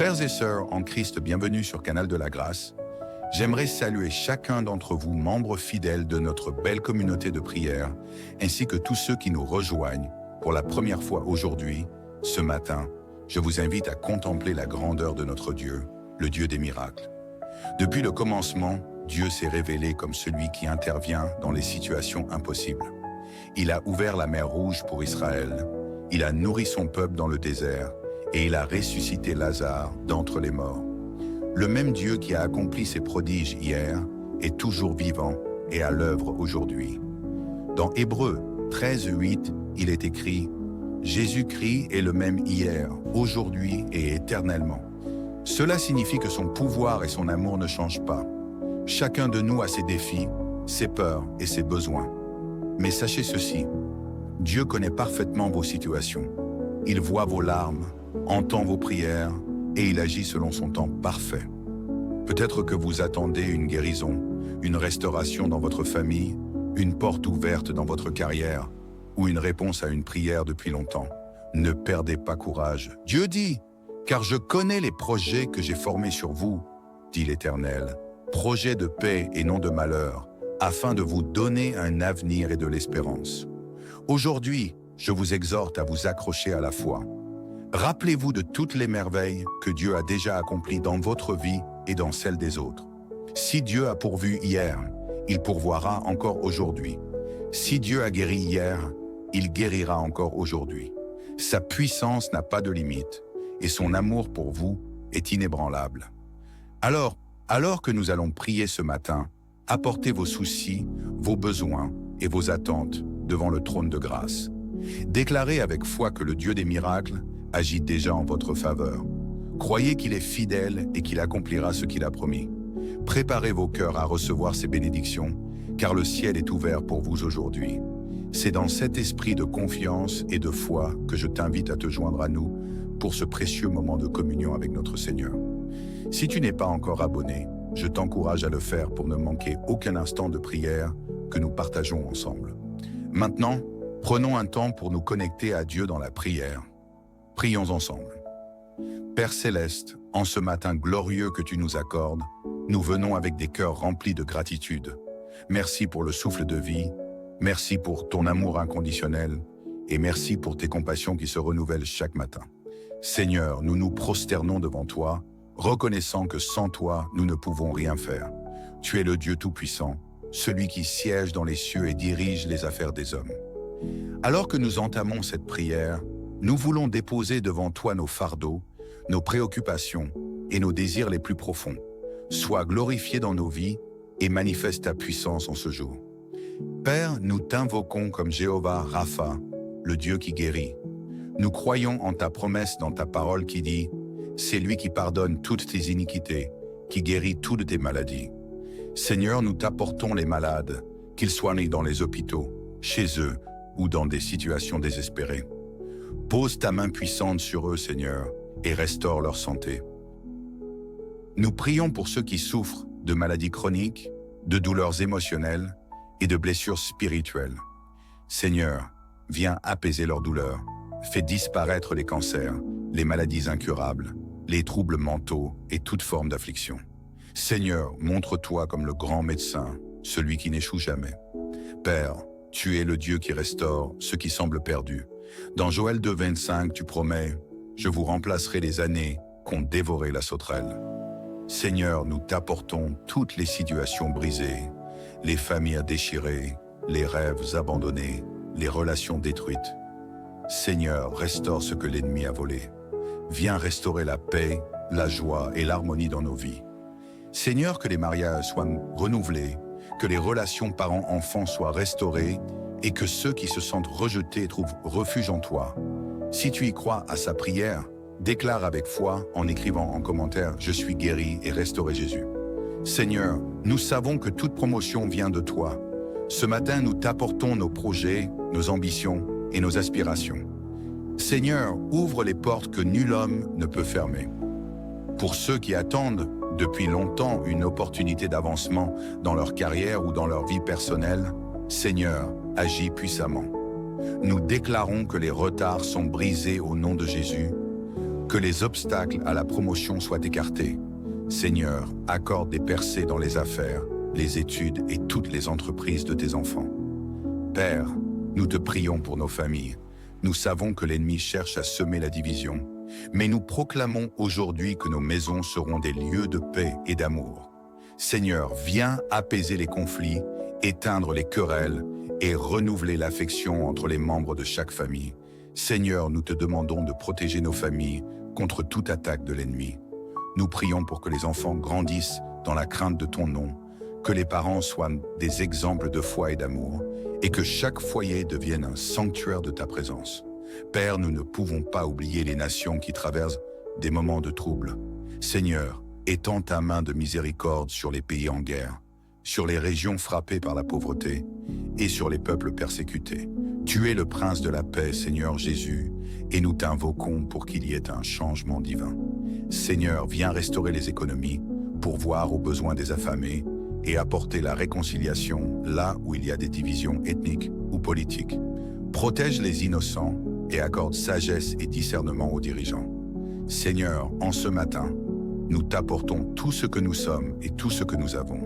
Frères et sœurs en Christ, bienvenue sur Canal de la Grâce. J'aimerais saluer chacun d'entre vous, membres fidèles de notre belle communauté de prière, ainsi que tous ceux qui nous rejoignent pour la première fois aujourd'hui. Ce matin, je vous invite à contempler la grandeur de notre Dieu, le Dieu des miracles. Depuis le commencement, Dieu s'est révélé comme celui qui intervient dans les situations impossibles. Il a ouvert la mer Rouge pour Israël, il a nourri son peuple dans le désert et il a ressuscité Lazare d'entre les morts. Le même Dieu qui a accompli ses prodiges hier est toujours vivant et à l'œuvre aujourd'hui. Dans Hébreux 13:8, il est écrit « Jésus-Christ est le même hier, aujourd'hui et éternellement ». Cela signifie que son pouvoir et son amour ne changent pas. Chacun de nous a ses défis, ses peurs et ses besoins. Mais sachez ceci, Dieu connaît parfaitement vos situations. Il voit vos larmes, entend vos prières et il agit selon son temps parfait. Peut-être que vous attendez une guérison, une restauration dans votre famille, une porte ouverte dans votre carrière ou une réponse à une prière depuis longtemps. Ne perdez pas courage. Dieu dit, « Car je connais les projets que j'ai formés sur vous, dit l'Éternel, projets de paix et non de malheur, afin de vous donner un avenir et de l'espérance. » Aujourd'hui, je vous exhorte à vous accrocher à la foi. Rappelez-vous de toutes les merveilles que Dieu a déjà accomplies dans votre vie et dans celle des autres. Si Dieu a pourvu hier, il pourvoira encore aujourd'hui. Si Dieu a guéri hier, il guérira encore aujourd'hui. Sa puissance n'a pas de limite et son amour pour vous est inébranlable. Alors que nous allons prier ce matin, apportez vos soucis, vos besoins et vos attentes devant le trône de grâce. Déclarez avec foi que le Dieu des miracles agit déjà en votre faveur. Croyez qu'il est fidèle et qu'il accomplira ce qu'il a promis. Préparez vos cœurs à recevoir ses bénédictions, car le ciel est ouvert pour vous aujourd'hui. C'est dans cet esprit de confiance et de foi que je t'invite à te joindre à nous pour ce précieux moment de communion avec notre Seigneur. Si tu n'es pas encore abonné, je t'encourage à le faire pour ne manquer aucun instant de prière que nous partageons ensemble. Maintenant, prenons un temps pour nous connecter à Dieu dans la prière. Prions ensemble. Père Céleste, en ce matin glorieux que tu nous accordes, nous venons avec des cœurs remplis de gratitude. Merci pour le souffle de vie, merci pour ton amour inconditionnel et merci pour tes compassions qui se renouvellent chaque matin. Seigneur, nous nous prosternons devant toi, reconnaissant que sans toi, nous ne pouvons rien faire. Tu es le Dieu Tout-Puissant, celui qui siège dans les cieux et dirige les affaires des hommes. Alors que nous entamons cette prière, nous voulons déposer devant toi nos fardeaux, nos préoccupations et nos désirs les plus profonds. Sois glorifié dans nos vies et manifeste ta puissance en ce jour. Père, nous t'invoquons comme Jéhovah Rapha, le Dieu qui guérit. Nous croyons en ta promesse dans ta parole qui dit « C'est lui qui pardonne toutes tes iniquités, qui guérit toutes tes maladies. » Seigneur, nous t'apportons les malades, qu'ils soient nés dans les hôpitaux, chez eux ou dans des situations désespérées. Pose ta main puissante sur eux, Seigneur, et restaure leur santé. Nous prions pour ceux qui souffrent de maladies chroniques, de douleurs émotionnelles et de blessures spirituelles. Seigneur, viens apaiser leurs douleurs. Fais disparaître les cancers, les maladies incurables, les troubles mentaux et toute forme d'affliction. Seigneur, montre-toi comme le grand médecin, celui qui n'échoue jamais. Père, tu es le Dieu qui restaure ce qui semble perdu. Dans Joël 2:25, tu promets « Je vous remplacerai les années qu'ont dévoré la sauterelle ». Seigneur, nous t'apportons toutes les situations brisées, les familles déchirées, les rêves abandonnés, les relations détruites. Seigneur, restaure ce que l'ennemi a volé. Viens restaurer la paix, la joie et l'harmonie dans nos vies. Seigneur, que les mariages soient renouvelés, que les relations parents-enfants soient restaurées et que ceux qui se sentent rejetés trouvent refuge en toi. Si tu y crois à sa prière, déclare avec foi en écrivant en commentaire « Je suis guéri et restauré Jésus ». Seigneur, nous savons que toute promotion vient de toi. Ce matin, nous t'apportons nos projets, nos ambitions et nos aspirations. Seigneur, ouvre les portes que nul homme ne peut fermer. Pour ceux qui attendent depuis longtemps une opportunité d'avancement dans leur carrière ou dans leur vie personnelle, Seigneur, agis puissamment. Nous déclarons que les retards sont brisés au nom de Jésus, Que les obstacles à la promotion soient écartés. Seigneur, accorde des percées dans les affaires, les études et toutes les entreprises de tes enfants. Père, nous te prions pour nos familles. Nous savons que l'ennemi cherche à semer la division, mais nous proclamons aujourd'hui que nos maisons seront des lieux de paix et d'amour. Seigneur, viens apaiser les conflits, éteindre les querelles et renouveler l'affection entre les membres de chaque famille. Seigneur, nous te demandons de protéger nos familles contre toute attaque de l'ennemi. Nous prions pour que les enfants grandissent dans la crainte de ton nom, que les parents soient des exemples de foi et d'amour, et que chaque foyer devienne un sanctuaire de ta présence. Père, nous ne pouvons pas oublier les nations qui traversent des moments de trouble. Seigneur, étends ta main de miséricorde sur les pays en guerre, sur les régions frappées par la pauvreté et sur les peuples persécutés. Tu es le prince de la paix, Seigneur Jésus, et nous t'invoquons pour qu'il y ait un changement divin. Seigneur, viens restaurer les économies, pourvoir aux besoins des affamés et apporter la réconciliation là où il y a des divisions ethniques ou politiques. Protège les innocents et accorde sagesse et discernement aux dirigeants. Seigneur, en ce matin, nous t'apportons tout ce que nous sommes et tout ce que nous avons.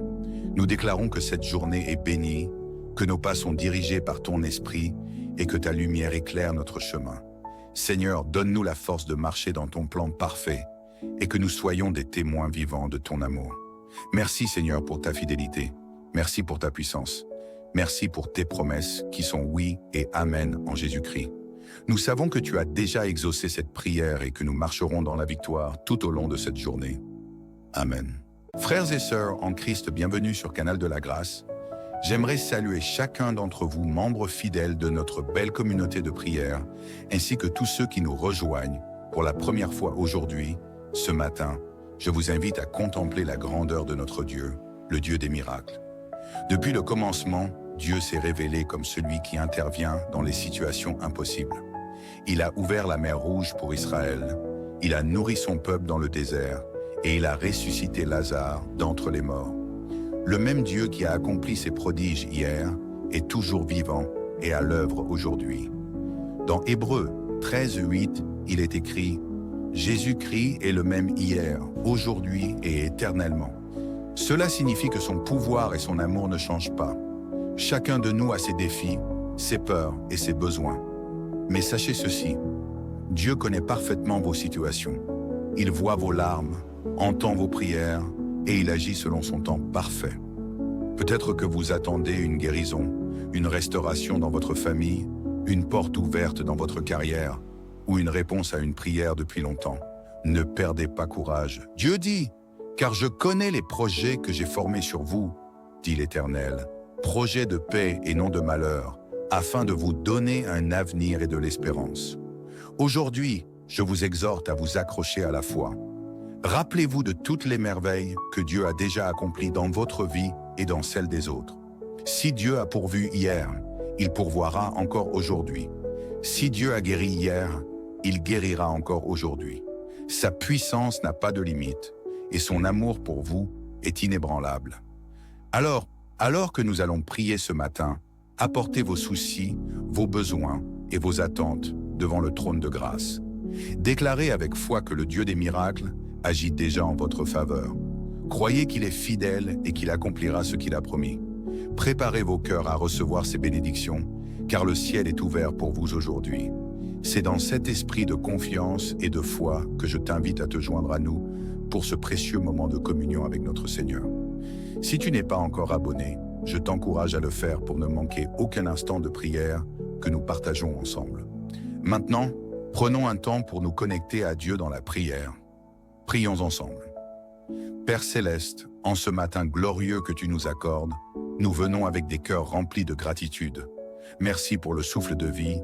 Nous déclarons que cette journée est bénie, que nos pas sont dirigés par ton esprit et que ta lumière éclaire notre chemin. Seigneur, donne-nous la force de marcher dans ton plan parfait et que nous soyons des témoins vivants de ton amour. Merci Seigneur pour ta fidélité. Merci pour ta puissance. Merci pour tes promesses qui sont oui et amen en Jésus-Christ. Nous savons que tu as déjà exaucé cette prière et que nous marcherons dans la victoire tout au long de cette journée. Amen. Frères et sœurs en Christ, bienvenue sur Canal de la Grâce. J'aimerais saluer chacun d'entre vous, membres fidèles de notre belle communauté de prière, ainsi que tous ceux qui nous rejoignent pour la première fois aujourd'hui, ce matin. Je vous invite à contempler la grandeur de notre Dieu, le Dieu des miracles. Depuis le commencement, Dieu s'est révélé comme celui qui intervient dans les situations impossibles. Il a ouvert la mer Rouge pour Israël, il a nourri son peuple dans le désert et il a ressuscité Lazare d'entre les morts. Le même Dieu qui a accompli ses prodiges hier est toujours vivant et à l'œuvre aujourd'hui. Dans Hébreux 13:8, il est écrit « Jésus-Christ est le même hier, aujourd'hui et éternellement ». Cela signifie que son pouvoir et son amour ne changent pas. Chacun de nous a ses défis, ses peurs et ses besoins. Mais sachez ceci, Dieu connaît parfaitement vos situations. Il voit vos larmes, entend vos prières et il agit selon son temps parfait. Peut-être que vous attendez une guérison, une restauration dans votre famille, une porte ouverte dans votre carrière ou une réponse à une prière depuis longtemps. Ne perdez pas courage. Dieu dit, « Car je connais les projets que j'ai formés sur vous, dit l'Éternel, projets de paix et non de malheur, afin de vous donner un avenir et de l'espérance. » Aujourd'hui, je vous exhorte à vous accrocher à la foi. Rappelez-vous de toutes les merveilles que Dieu a déjà accomplies dans votre vie et dans celle des autres. Si Dieu a pourvu hier, il pourvoira encore aujourd'hui. Si Dieu a guéri hier, il guérira encore aujourd'hui. Sa puissance n'a pas de limite et son amour pour vous est inébranlable. Alors que nous allons prier ce matin, apportez vos soucis, vos besoins et vos attentes devant le trône de grâce. Déclarez avec foi que le Dieu des miracles agit déjà en votre faveur. Croyez qu'il est fidèle et qu'il accomplira ce qu'il a promis. Préparez vos cœurs à recevoir ses bénédictions, car le ciel est ouvert pour vous aujourd'hui. C'est dans cet esprit de confiance et de foi que je t'invite à te joindre à nous pour ce précieux moment de communion avec notre Seigneur. Si tu n'es pas encore abonné, je t'encourage à le faire pour ne manquer aucun instant de prière que nous partageons ensemble. Maintenant, prenons un temps pour nous connecter à Dieu dans la prière. Prions ensemble. Père Céleste, en ce matin glorieux que tu nous accordes, nous venons avec des cœurs remplis de gratitude. Merci pour le souffle de vie,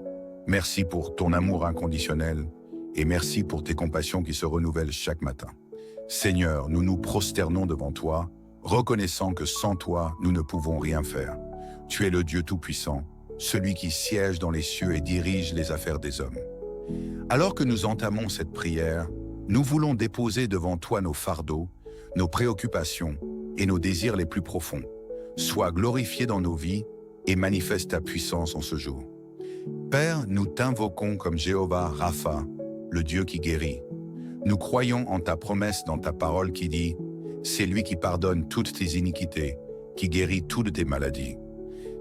merci pour ton amour inconditionnel et merci pour tes compassions qui se renouvellent chaque matin. Seigneur, nous nous prosternons devant toi, reconnaissant que sans toi, nous ne pouvons rien faire. Tu es le Dieu Tout-Puissant, celui qui siège dans les cieux et dirige les affaires des hommes. Alors que nous entamons cette prière, nous voulons déposer devant toi nos fardeaux, nos préoccupations et nos désirs les plus profonds. Sois glorifié dans nos vies et manifeste ta puissance en ce jour. Père, nous t'invoquons comme Jéhovah Rapha, le Dieu qui guérit. Nous croyons en ta promesse dans ta parole qui dit « C'est lui qui pardonne toutes tes iniquités, qui guérit toutes tes maladies. »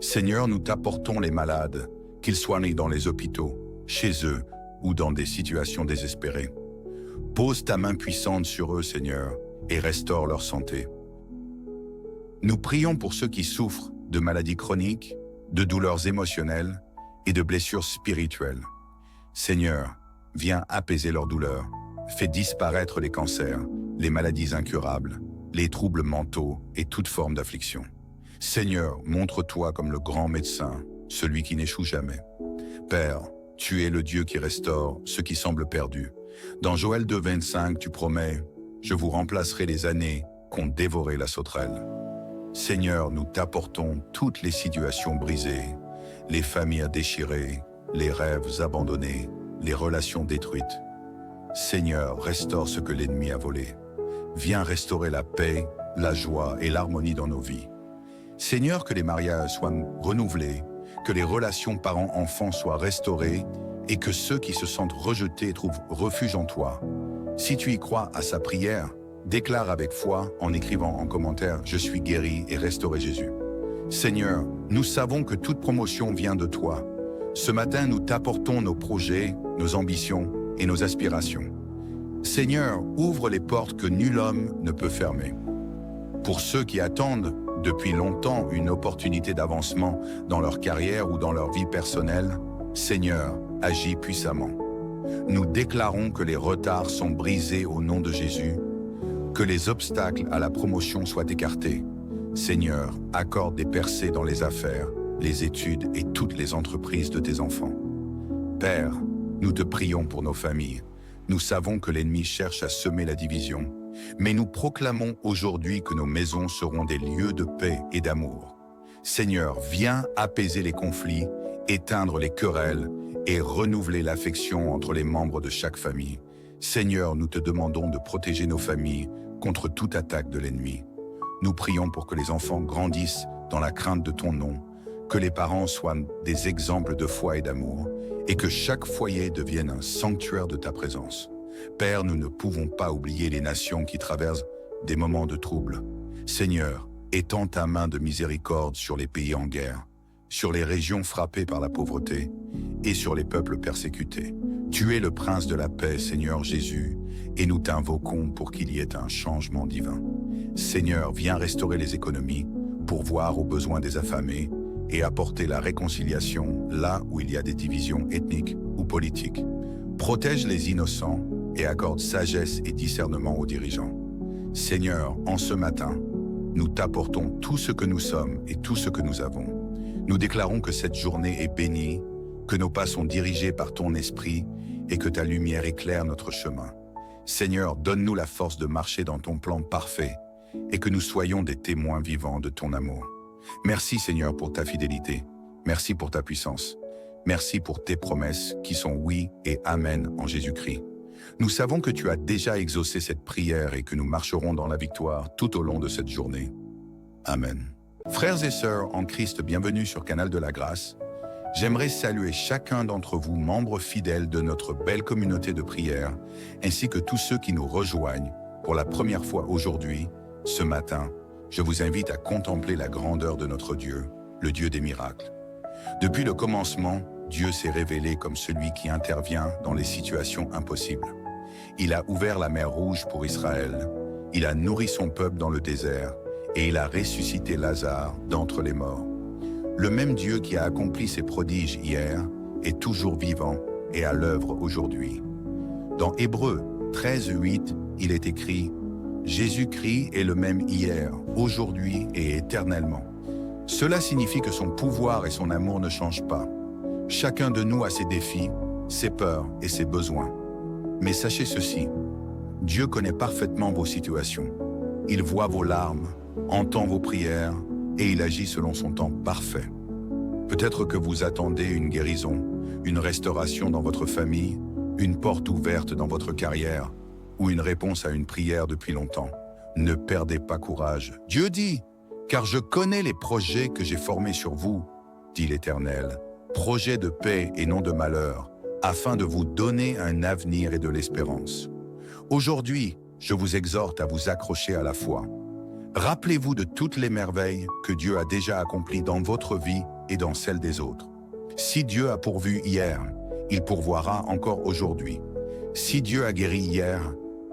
Seigneur, nous t'apportons les malades, qu'ils soient nés dans les hôpitaux, chez eux ou dans des situations désespérées. Pose ta main puissante sur eux, Seigneur, et restaure leur santé. Nous prions pour ceux qui souffrent de maladies chroniques, de douleurs émotionnelles et de blessures spirituelles. Seigneur, viens apaiser leurs douleurs, fais disparaître les cancers, les maladies incurables, les troubles mentaux et toute forme d'affliction. Seigneur, montre-toi comme le grand médecin, celui qui n'échoue jamais. Père, tu es le Dieu qui restaure ce qui semble perdu. Dans Joël 2, 25, tu promets « Je vous remplacerai les années qu'ont dévoré la sauterelle ». Seigneur, nous t'apportons toutes les situations brisées, les familles déchirées, les rêves abandonnés, les relations détruites. Seigneur, restaure ce que l'ennemi a volé. Viens restaurer la paix, la joie et l'harmonie dans nos vies. Seigneur, que les mariages soient renouvelés, que les relations parents-enfants soient restaurées et que ceux qui se sentent rejetés trouvent refuge en toi. Si tu y crois à sa prière, déclare avec foi en écrivant en commentaire « Je suis guéri et restauré Jésus ». Seigneur, nous savons que toute promotion vient de toi. Ce matin, nous t'apportons nos projets, nos ambitions et nos aspirations. Seigneur, ouvre les portes que nul homme ne peut fermer. Pour ceux qui attendent depuis longtemps une opportunité d'avancement dans leur carrière ou dans leur vie personnelle, Seigneur, agis puissamment. Nous déclarons que les retards sont brisés au nom de Jésus, que les obstacles à la promotion soient écartés. Seigneur, accorde des percées dans les affaires, les études et toutes les entreprises de tes enfants. Père, nous te prions pour nos familles. Nous savons que l'ennemi cherche à semer la division, mais nous proclamons aujourd'hui que nos maisons seront des lieux de paix et d'amour. Seigneur, viens apaiser les conflits, éteindre les querelles et renouveler l'affection entre les membres de chaque famille. Seigneur, nous te demandons de protéger nos familles contre toute attaque de l'ennemi. Nous prions pour que les enfants grandissent dans la crainte de ton nom, que les parents soient des exemples de foi et d'amour, et que chaque foyer devienne un sanctuaire de ta présence. Père, nous ne pouvons pas oublier les nations qui traversent des moments de trouble. Seigneur, étends ta main de miséricorde sur les pays en guerre, sur les régions frappées par la pauvreté et sur les peuples persécutés. Tu es le prince de la paix, Seigneur Jésus, et nous t'invoquons pour qu'il y ait un changement divin. Seigneur, viens restaurer les économies, pourvoir aux besoins des affamés et apporter la réconciliation là où il y a des divisions ethniques ou politiques. Protège les innocents et accorde sagesse et discernement aux dirigeants. Seigneur, en ce matin, nous t'apportons tout ce que nous sommes et tout ce que nous avons. Nous déclarons que cette journée est bénie, que nos pas sont dirigés par ton esprit et que ta lumière éclaire notre chemin. Seigneur, donne-nous la force de marcher dans ton plan parfait et que nous soyons des témoins vivants de ton amour. Merci Seigneur pour ta fidélité. Merci pour ta puissance. Merci pour tes promesses qui sont oui et amen en Jésus-Christ. Nous savons que tu as déjà exaucé cette prière et que nous marcherons dans la victoire tout au long de cette journée. Amen. Frères et sœurs en Christ, bienvenue sur Canal de la Grâce. J'aimerais saluer chacun d'entre vous, membres fidèles de notre belle communauté de prière, ainsi que tous ceux qui nous rejoignent pour la première fois aujourd'hui, ce matin. Je vous invite à contempler la grandeur de notre Dieu, le Dieu des miracles. Depuis le commencement, Dieu s'est révélé comme celui qui intervient dans les situations impossibles. Il a ouvert la mer Rouge pour Israël, il a nourri son peuple dans le désert et il a ressuscité Lazare d'entre les morts. Le même Dieu qui a accompli ses prodiges hier est toujours vivant et à l'œuvre aujourd'hui. Dans Hébreux 13:8, il est écrit « Jésus-Christ est le même hier, aujourd'hui et éternellement ». Cela signifie que son pouvoir et son amour ne changent pas. Chacun de nous a ses défis, ses peurs et ses besoins. Mais sachez ceci, Dieu connaît parfaitement vos situations. Il voit vos larmes, entend vos prières et il agit selon son temps parfait. Peut-être que vous attendez une guérison, une restauration dans votre famille, une porte ouverte dans votre carrière ou une réponse à une prière depuis longtemps. Ne perdez pas courage. Dieu dit, « Car je connais les projets que j'ai formés sur vous, dit l'Éternel, projets de paix et non de malheur, afin de vous donner un avenir et de l'espérance. » Aujourd'hui, je vous exhorte à vous accrocher à la foi. Rappelez-vous de toutes les merveilles que Dieu a déjà accomplies dans votre vie et dans celle des autres. Si Dieu a pourvu hier, il pourvoira encore aujourd'hui. Si Dieu a guéri hier,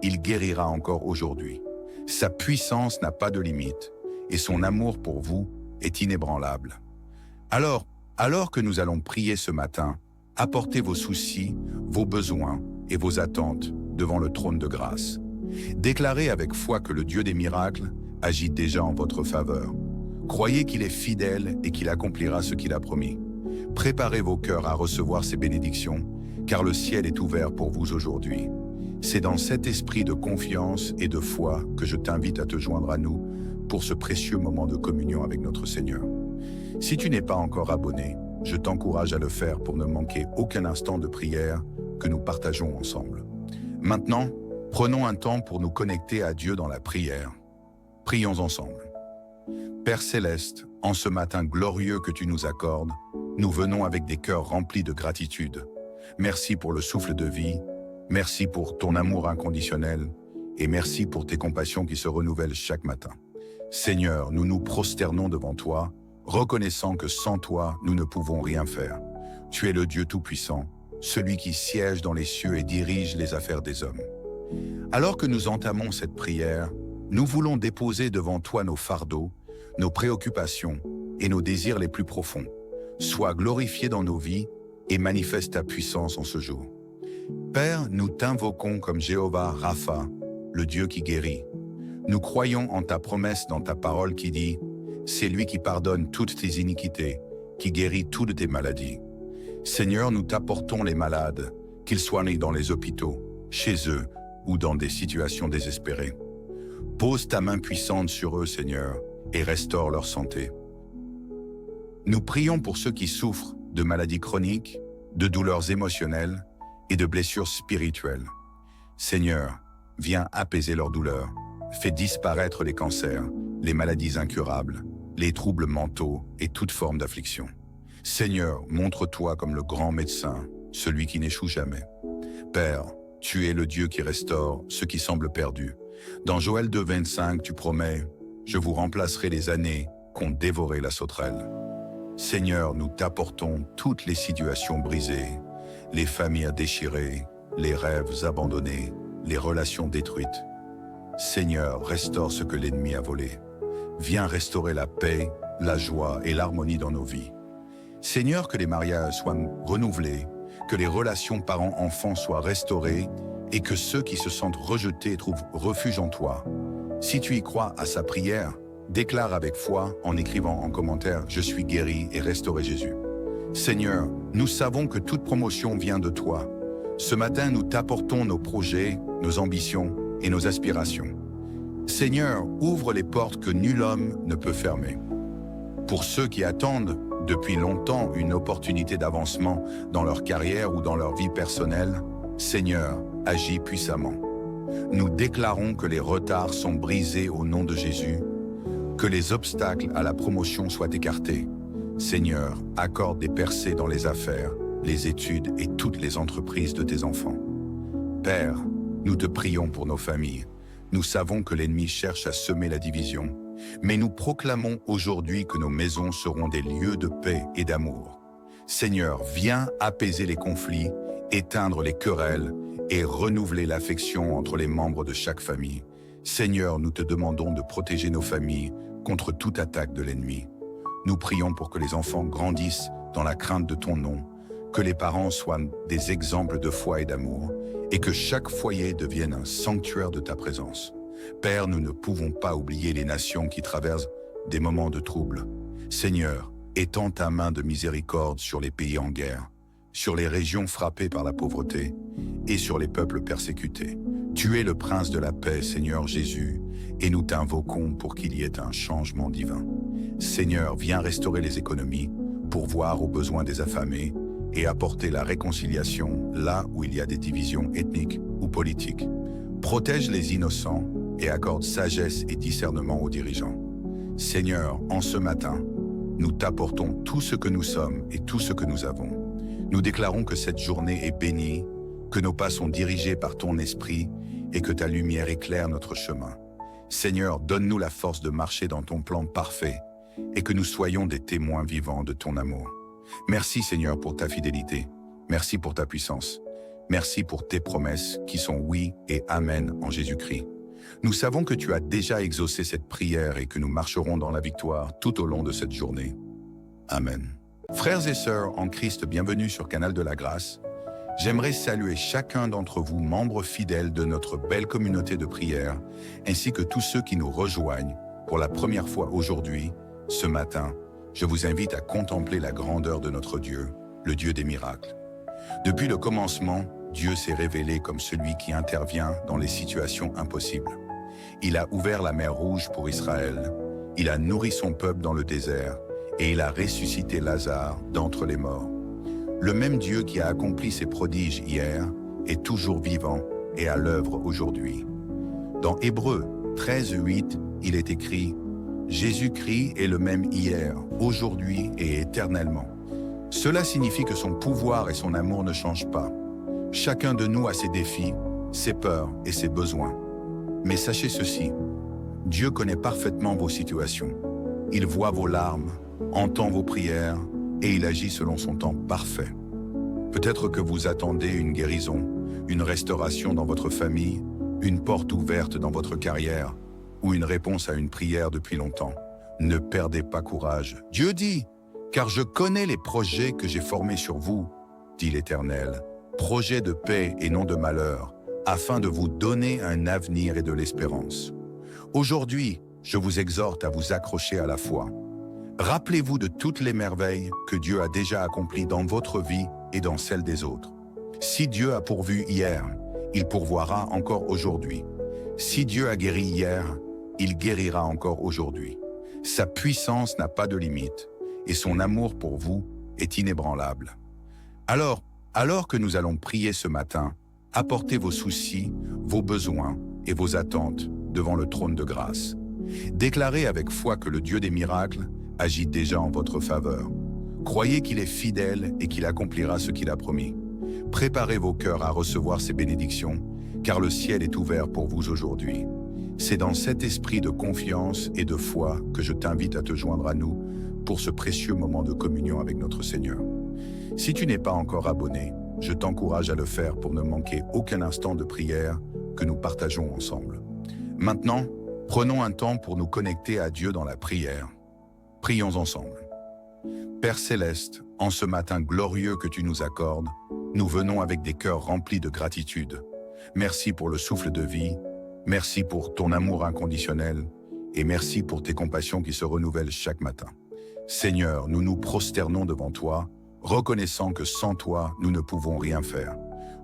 il guérira encore aujourd'hui. Sa puissance n'a pas de limite et son amour pour vous est inébranlable. Alors que nous allons prier ce matin, apportez vos soucis, vos besoins et vos attentes devant le trône de grâce. Déclarez avec foi que le Dieu des miracles agit déjà en votre faveur. Croyez qu'il est fidèle et qu'il accomplira ce qu'il a promis. Préparez vos cœurs à recevoir ces bénédictions, car le ciel est ouvert pour vous aujourd'hui. C'est dans cet esprit de confiance et de foi que je t'invite à te joindre à nous pour ce précieux moment de communion avec notre Seigneur. Si tu n'es pas encore abonné, je t'encourage à le faire pour ne manquer aucun instant de prière que nous partageons ensemble. Maintenant, prenons un temps pour nous connecter à Dieu dans la prière. Prions ensemble. Père Céleste, en ce matin glorieux que tu nous accordes, nous venons avec des cœurs remplis de gratitude. Merci pour le souffle de vie, merci pour ton amour inconditionnel et merci pour tes compassions qui se renouvellent chaque matin. Seigneur, nous nous prosternons devant toi, reconnaissant que sans toi, nous ne pouvons rien faire. Tu es le Dieu Tout-Puissant, celui qui siège dans les cieux et dirige les affaires des hommes. Alors que nous entamons cette prière, nous voulons déposer devant toi nos fardeaux, nos préoccupations et nos désirs les plus profonds. Sois glorifié dans nos vies et manifeste ta puissance en ce jour. Père, nous t'invoquons comme Jéhovah Rapha, le Dieu qui guérit. Nous croyons en ta promesse dans ta parole qui dit « C'est lui qui pardonne toutes tes iniquités, qui guérit toutes tes maladies. » Seigneur, nous t'apportons les malades, qu'ils soient nés dans les hôpitaux, chez eux ou dans des situations désespérées. Pose ta main puissante sur eux, Seigneur, et restaure leur santé. Nous prions pour ceux qui souffrent de maladies chroniques, de douleurs émotionnelles et de blessures spirituelles. Seigneur, viens apaiser leurs douleurs. Fais disparaître les cancers, les maladies incurables, les troubles mentaux et toute forme d'affliction. Seigneur, montre-toi comme le grand médecin, celui qui n'échoue jamais. Père, tu es le Dieu qui restaure ceux qui semblent perdus. Dans Joël 2,25, tu promets « Je vous remplacerai les années qu'ont dévoré la sauterelle ». Seigneur, nous t'apportons toutes les situations brisées, les familles déchirées, les rêves abandonnés, les relations détruites. Seigneur, restaure ce que l'ennemi a volé. Viens restaurer la paix, la joie et l'harmonie dans nos vies. Seigneur, que les mariages soient renouvelés, que les relations parents-enfants soient restaurées et que ceux qui se sentent rejetés trouvent refuge en toi. Si tu y crois à sa prière, déclare avec foi en écrivant en commentaire « Je suis guéri et restauré Jésus ». Seigneur, nous savons que toute promotion vient de toi. Ce matin, nous t'apportons nos projets, nos ambitions et nos aspirations. Seigneur, ouvre les portes que nul homme ne peut fermer. Pour ceux qui attendent depuis longtemps une opportunité d'avancement dans leur carrière ou dans leur vie personnelle, Seigneur, agis puissamment. Nous déclarons que les retards sont brisés au nom de Jésus, que les obstacles à la promotion soient écartés. Seigneur, accorde des percées dans les affaires, les études et toutes les entreprises de tes enfants. Père, nous te prions pour nos familles. Nous savons que l'ennemi cherche à semer la division, mais nous proclamons aujourd'hui que nos maisons seront des lieux de paix et d'amour. Seigneur, viens apaiser les conflits, éteindre les querelles et renouveler l'affection entre les membres de chaque famille. Seigneur, nous te demandons de protéger nos familles contre toute attaque de l'ennemi. Nous prions pour que les enfants grandissent dans la crainte de ton nom, que les parents soient des exemples de foi et d'amour, et que chaque foyer devienne un sanctuaire de ta présence. Père, nous ne pouvons pas oublier les nations qui traversent des moments de trouble. Seigneur, étends ta main de miséricorde sur les pays en guerre, sur les régions frappées par la pauvreté et sur les peuples persécutés. Tu es le prince de la paix, Seigneur Jésus, et nous t'invoquons pour qu'il y ait un changement divin. Seigneur, viens restaurer les économies, pourvoir aux besoins des affamés et apporter la réconciliation là où il y a des divisions ethniques ou politiques. Protège les innocents et accorde sagesse et discernement aux dirigeants. Seigneur, en ce matin, nous t'apportons tout ce que nous sommes et tout ce que nous avons. Nous déclarons que cette journée est bénie, que nos pas sont dirigés par ton esprit et que ta lumière éclaire notre chemin. Seigneur, donne-nous la force de marcher dans ton plan parfait et que nous soyons des témoins vivants de ton amour. Merci Seigneur pour ta fidélité. Merci pour ta puissance. Merci pour tes promesses qui sont oui et amen en Jésus-Christ. Nous savons que tu as déjà exaucé cette prière et que nous marcherons dans la victoire tout au long de cette journée. Amen. Frères et sœurs en Christ, bienvenue sur Canal de la Grâce. J'aimerais saluer chacun d'entre vous, membres fidèles de notre belle communauté de prière, ainsi que tous ceux qui nous rejoignent pour la première fois aujourd'hui, ce matin. Je vous invite à contempler la grandeur de notre Dieu, le Dieu des miracles. Depuis le commencement, Dieu s'est révélé comme celui qui intervient dans les situations impossibles. Il a ouvert la mer Rouge pour Israël, il a nourri son peuple dans le désert et il a ressuscité Lazare d'entre les morts. Le même Dieu qui a accompli ses prodiges hier est toujours vivant et à l'œuvre aujourd'hui. Dans Hébreux 13:8, il est écrit « Jésus-Christ est le même hier, aujourd'hui et éternellement ». Cela signifie que son pouvoir et son amour ne changent pas. Chacun de nous a ses défis, ses peurs et ses besoins. Mais sachez ceci, Dieu connaît parfaitement vos situations. Il voit vos larmes, entend vos prières et il agit selon son temps parfait. Peut-être que vous attendez une guérison, une restauration dans votre famille, une porte ouverte dans votre carrière ou une réponse à une prière depuis longtemps. Ne perdez pas courage. Dieu dit, « Car je connais les projets que j'ai formés sur vous, dit l'Éternel, projets de paix et non de malheur, afin de vous donner un avenir et de l'espérance. » Aujourd'hui, je vous exhorte à vous accrocher à la foi. Rappelez-vous de toutes les merveilles que Dieu a déjà accomplies dans votre vie et dans celle des autres. Si Dieu a pourvu hier, il pourvoira encore aujourd'hui. Si Dieu a guéri hier, il guérira encore aujourd'hui. Sa puissance n'a pas de limite et son amour pour vous est inébranlable. Alors que nous allons prier ce matin, apportez vos soucis, vos besoins et vos attentes devant le trône de grâce. Déclarez avec foi que le Dieu des miracles agit déjà en votre faveur. Croyez qu'il est fidèle et qu'il accomplira ce qu'il a promis. Préparez vos cœurs à recevoir ses bénédictions, car le ciel est ouvert pour vous aujourd'hui. C'est dans cet esprit de confiance et de foi que je t'invite à te joindre à nous pour ce précieux moment de communion avec notre Seigneur. Si tu n'es pas encore abonné, je t'encourage à le faire pour ne manquer aucun instant de prière que nous partageons ensemble. Maintenant, prenons un temps pour nous connecter à Dieu dans la prière. Prions ensemble. Père Céleste, en ce matin glorieux que tu nous accordes, nous venons avec des cœurs remplis de gratitude. Merci pour le souffle de vie, merci pour ton amour inconditionnel et merci pour tes compassions qui se renouvellent chaque matin. Seigneur, nous nous prosternons devant toi, reconnaissant que sans toi, nous ne pouvons rien faire.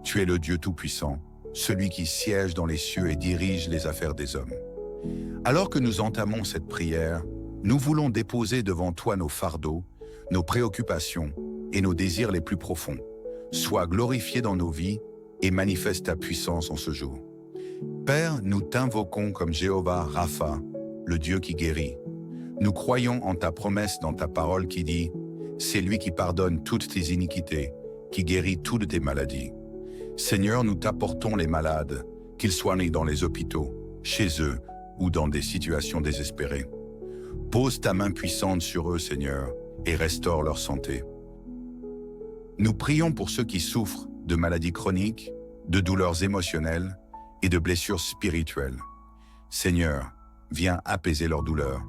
Tu es le Dieu Tout-Puissant, celui qui siège dans les cieux et dirige les affaires des hommes. Alors que nous entamons cette prière, nous voulons déposer devant toi nos fardeaux, nos préoccupations et nos désirs les plus profonds. Sois glorifié dans nos vies et manifeste ta puissance en ce jour. Père, nous t'invoquons comme Jéhovah Rapha, le Dieu qui guérit. Nous croyons en ta promesse dans ta parole qui dit « C'est lui qui pardonne toutes tes iniquités, qui guérit toutes tes maladies. » Seigneur, nous t'apportons les malades, qu'ils soient nés dans les hôpitaux, chez eux ou dans des situations désespérées. Pose ta main puissante sur eux, Seigneur, et restaure leur santé. Nous prions pour ceux qui souffrent de maladies chroniques, de douleurs émotionnelles et de blessures spirituelles. Seigneur, viens apaiser leurs douleurs.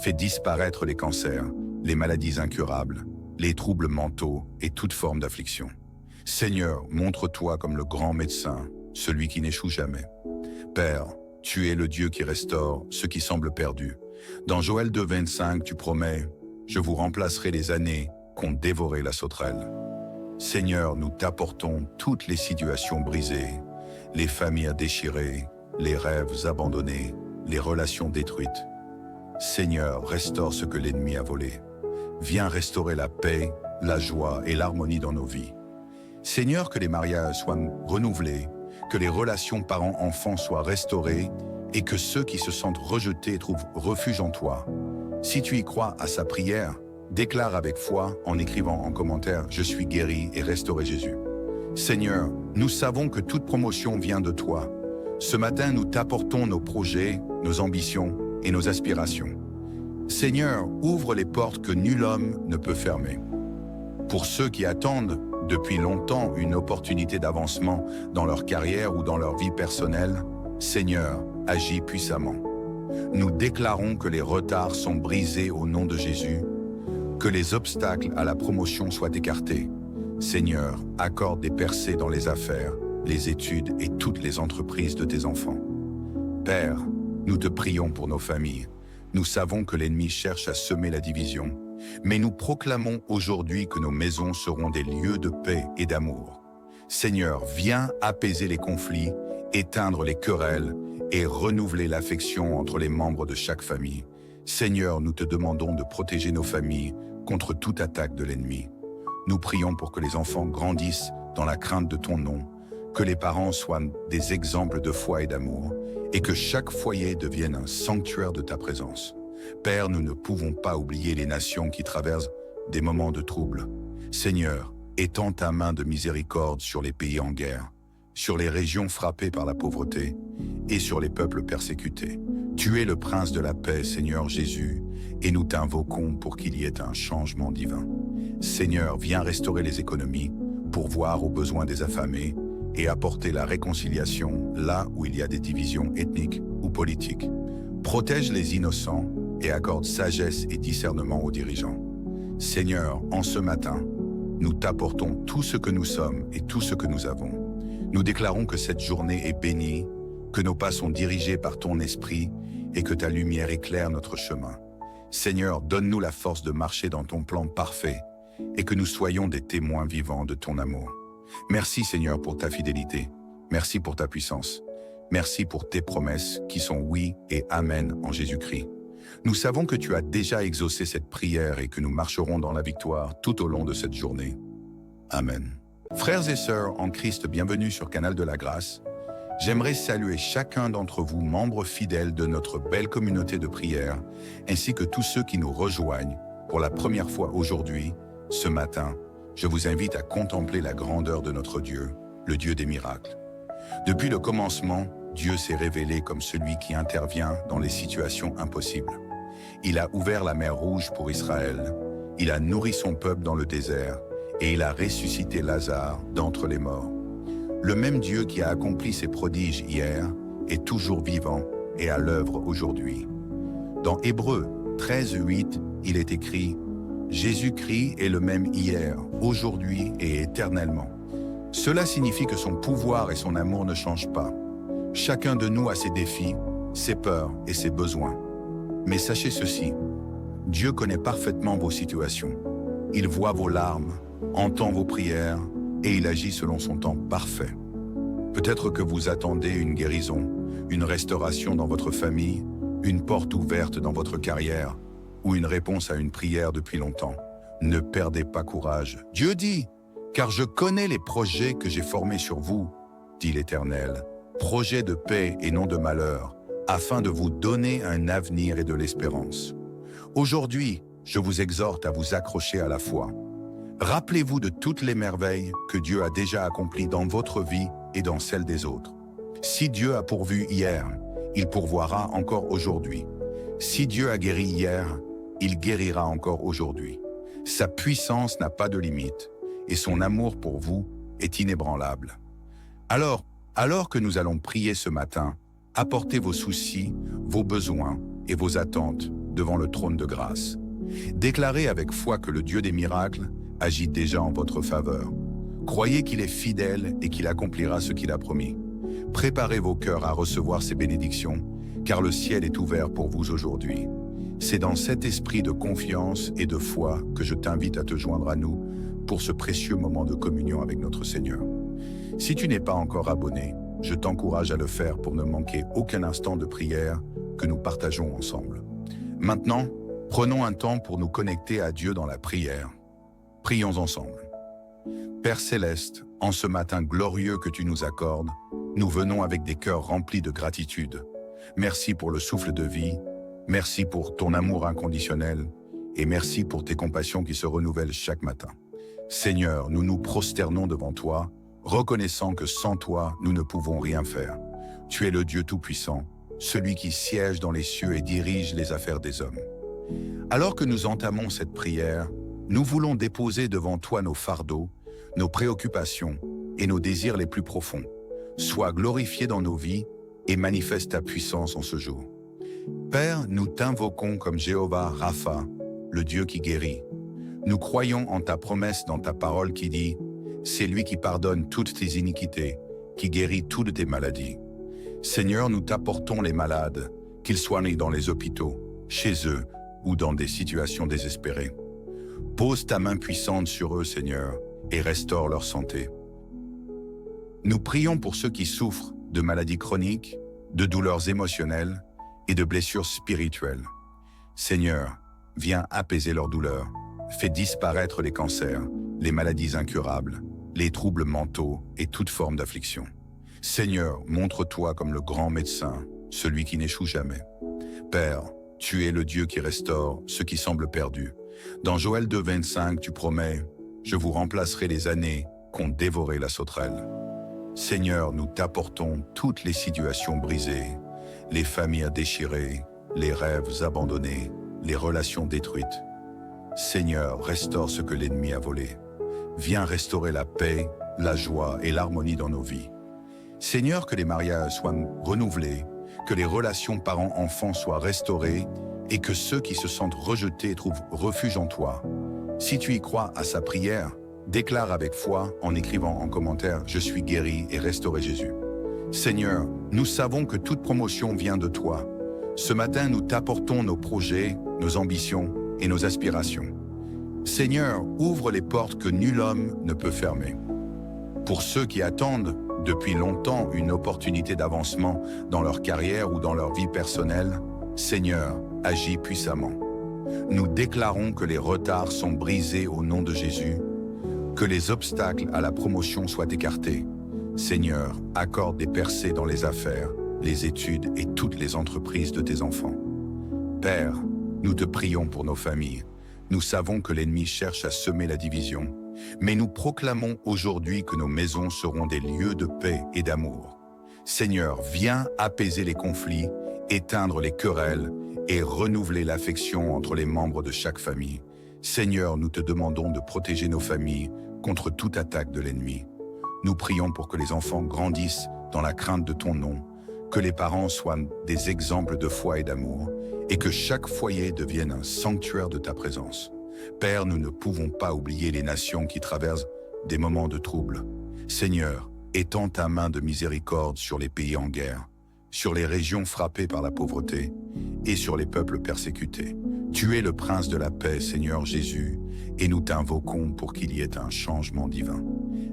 Fais disparaître les cancers, les maladies incurables, les troubles mentaux et toute forme d'affliction. Seigneur, montre-toi comme le grand médecin, celui qui n'échoue jamais. Père, tu es le Dieu qui restaure ce qui semble perdu. Dans Joël 2,25, tu promets « Je vous remplacerai les années qu'ont dévoré la sauterelle ». Seigneur, nous t'apportons toutes les situations brisées, les familles déchirées, les rêves abandonnés, les relations détruites. Seigneur, restaure ce que l'ennemi a volé. Viens restaurer la paix, la joie et l'harmonie dans nos vies. Seigneur, que les mariages soient renouvelés, que les relations parents-enfants soient restaurées et que ceux qui se sentent rejetés trouvent refuge en toi. Si tu y crois à sa prière, déclare avec foi en écrivant en commentaire « Je suis guéri et restauré Jésus ». Seigneur, nous savons que toute promotion vient de toi. Ce matin, nous t'apportons nos projets, nos ambitions et nos aspirations. Seigneur, ouvre les portes que nul homme ne peut fermer. Pour ceux qui attendent depuis longtemps une opportunité d'avancement dans leur carrière ou dans leur vie personnelle, Seigneur, agis puissamment. Nous déclarons que les retards sont brisés au nom de Jésus, que les obstacles à la promotion soient écartés. Seigneur, accorde des percées dans les affaires, les études et toutes les entreprises de tes enfants. Père, nous te prions pour nos familles. Nous savons que l'ennemi cherche à semer la division, mais nous proclamons aujourd'hui que nos maisons seront des lieux de paix et d'amour. Seigneur, viens apaiser les conflits, éteindre les querelles et renouveler l'affection entre les membres de chaque famille. Seigneur, nous te demandons de protéger nos familles contre toute attaque de l'ennemi. Nous prions pour que les enfants grandissent dans la crainte de ton nom, que les parents soient des exemples de foi et d'amour, et que chaque foyer devienne un sanctuaire de ta présence. Père, nous ne pouvons pas oublier les nations qui traversent des moments de trouble. Seigneur, étends ta main de miséricorde sur les pays en guerre, sur les régions frappées par la pauvreté et sur les peuples persécutés. Tu es le prince de la paix, Seigneur Jésus, et nous t'invoquons pour qu'il y ait un changement divin. Seigneur, viens restaurer les économies, pourvoir aux besoins des affamés et apporter la réconciliation là où il y a des divisions ethniques ou politiques. Protège les innocents et accorde sagesse et discernement aux dirigeants. Seigneur, en ce matin, nous t'apportons tout ce que nous sommes et tout ce que nous avons. Nous déclarons que cette journée est bénie, que nos pas sont dirigés par ton esprit et que ta lumière éclaire notre chemin. Seigneur, donne-nous la force de marcher dans ton plan parfait et que nous soyons des témoins vivants de ton amour. Merci Seigneur pour ta fidélité. Merci pour ta puissance. Merci pour tes promesses qui sont oui et amen en Jésus-Christ. Nous savons que tu as déjà exaucé cette prière et que nous marcherons dans la victoire tout au long de cette journée. Amen. Frères et sœurs en Christ, bienvenue sur Canal de la Grâce. J'aimerais saluer chacun d'entre vous, membres fidèles de notre belle communauté de prière, ainsi que tous ceux qui nous rejoignent pour la première fois aujourd'hui, ce matin. Je vous invite à contempler la grandeur de notre Dieu, le Dieu des miracles. Depuis le commencement, Dieu s'est révélé comme celui qui intervient dans les situations impossibles. Il a ouvert la mer Rouge pour Israël, il a nourri son peuple dans le désert et il a ressuscité Lazare d'entre les morts. Le même Dieu qui a accompli ses prodiges hier est toujours vivant et à l'œuvre aujourd'hui. Dans Hébreux 13:8, il est écrit « Jésus-Christ est le même hier, aujourd'hui et éternellement. » Cela signifie que son pouvoir et son amour ne changent pas. Chacun de nous a ses défis, ses peurs et ses besoins. Mais sachez ceci, Dieu connaît parfaitement vos situations. Il voit vos larmes, entend vos prières et il agit selon son temps parfait. Peut-être que vous attendez une guérison, une restauration dans votre famille, une porte ouverte dans votre carrière ou une réponse à une prière depuis longtemps. Ne perdez pas courage. Dieu dit, « Car je connais les projets que j'ai formés sur vous, dit l'Éternel, projets de paix et non de malheur, afin de vous donner un avenir et de l'espérance. » Aujourd'hui, je vous exhorte à vous accrocher à la foi. Rappelez-vous de toutes les merveilles que Dieu a déjà accomplies dans votre vie et dans celle des autres. Si Dieu a pourvu hier, il pourvoira encore aujourd'hui. Si Dieu a guéri hier, il guérira encore aujourd'hui. Sa puissance n'a pas de limite et son amour pour vous est inébranlable. Alors que nous allons prier ce matin, apportez vos soucis, vos besoins et vos attentes devant le trône de grâce. Déclarez avec foi que le Dieu des miracles agit déjà en votre faveur. Croyez qu'il est fidèle et qu'il accomplira ce qu'il a promis. Préparez vos cœurs à recevoir ses bénédictions, car le ciel est ouvert pour vous aujourd'hui. C'est dans cet esprit de confiance et de foi que je t'invite à te joindre à nous pour ce précieux moment de communion avec notre Seigneur. Si tu n'es pas encore abonné, je t'encourage à le faire pour ne manquer aucun instant de prière que nous partageons ensemble. Maintenant, prenons un temps pour nous connecter à Dieu dans la prière. Prions ensemble. Père Céleste, en ce matin glorieux que tu nous accordes, nous venons avec des cœurs remplis de gratitude. Merci pour le souffle de vie, merci pour ton amour inconditionnel et merci pour tes compassions qui se renouvellent chaque matin. Seigneur, nous nous prosternons devant toi, reconnaissant que sans toi, nous ne pouvons rien faire. Tu es le Dieu Tout-Puissant, celui qui siège dans les cieux et dirige les affaires des hommes. Alors que nous entamons cette prière, nous voulons déposer devant toi nos fardeaux, nos préoccupations et nos désirs les plus profonds. Sois glorifié dans nos vies et manifeste ta puissance en ce jour. Père, nous t'invoquons comme Jéhovah Rapha, le Dieu qui guérit. Nous croyons en ta promesse dans ta parole qui dit « C'est lui qui pardonne toutes tes iniquités, qui guérit toutes tes maladies. » Seigneur, nous t'apportons les malades, qu'ils soient nés dans les hôpitaux, chez eux ou dans des situations désespérées. Pose ta main puissante sur eux, Seigneur, et restaure leur santé. Nous prions pour ceux qui souffrent de maladies chroniques, de douleurs émotionnelles et de blessures spirituelles. Seigneur, viens apaiser leurs douleurs, fais disparaître les cancers, les maladies incurables, les troubles mentaux et toute forme d'affliction. Seigneur, montre-toi comme le grand médecin, celui qui n'échoue jamais. Père, tu es le Dieu qui restaure ce qui semble perdu. Dans Joël 2,25, tu promets « Je vous remplacerai les années qu'ont dévoré la sauterelle ». Seigneur, nous t'apportons toutes les situations brisées, les familles déchirées, les rêves abandonnés, les relations détruites. Seigneur, restaure ce que l'ennemi a volé. Viens restaurer la paix, la joie et l'harmonie dans nos vies. Seigneur, que les mariages soient renouvelés, que les relations parents-enfants soient restaurées et que ceux qui se sentent rejetés trouvent refuge en toi. Si tu y crois à sa prière, déclare avec foi en écrivant en commentaire « Je suis guéri et restauré Jésus ». Seigneur, nous savons que toute promotion vient de toi. Ce matin, nous t'apportons nos projets, nos ambitions et nos aspirations. Seigneur, ouvre les portes que nul homme ne peut fermer. Pour ceux qui attendent depuis longtemps une opportunité d'avancement dans leur carrière ou dans leur vie personnelle, Seigneur, agis puissamment. Nous déclarons que les retards sont brisés au nom de Jésus, que les obstacles à la promotion soient écartés. Seigneur, accorde des percées dans les affaires, les études et toutes les entreprises de tes enfants. Père, nous te prions pour nos familles. Nous savons que l'ennemi cherche à semer la division, mais nous proclamons aujourd'hui que nos maisons seront des lieux de paix et d'amour. Seigneur, viens apaiser les conflits, éteindre les querelles et renouveler l'affection entre les membres de chaque famille. Seigneur, nous te demandons de protéger nos familles contre toute attaque de l'ennemi. Nous prions pour que les enfants grandissent dans la crainte de ton nom, que les parents soient des exemples de foi et d'amour, et que chaque foyer devienne un sanctuaire de ta présence. Père, nous ne pouvons pas oublier les nations qui traversent des moments de trouble. Seigneur, étends ta main de miséricorde sur les pays en guerre, sur les régions frappées par la pauvreté et sur les peuples persécutés. Tu es le prince de la paix, Seigneur Jésus, et nous t'invoquons pour qu'il y ait un changement divin.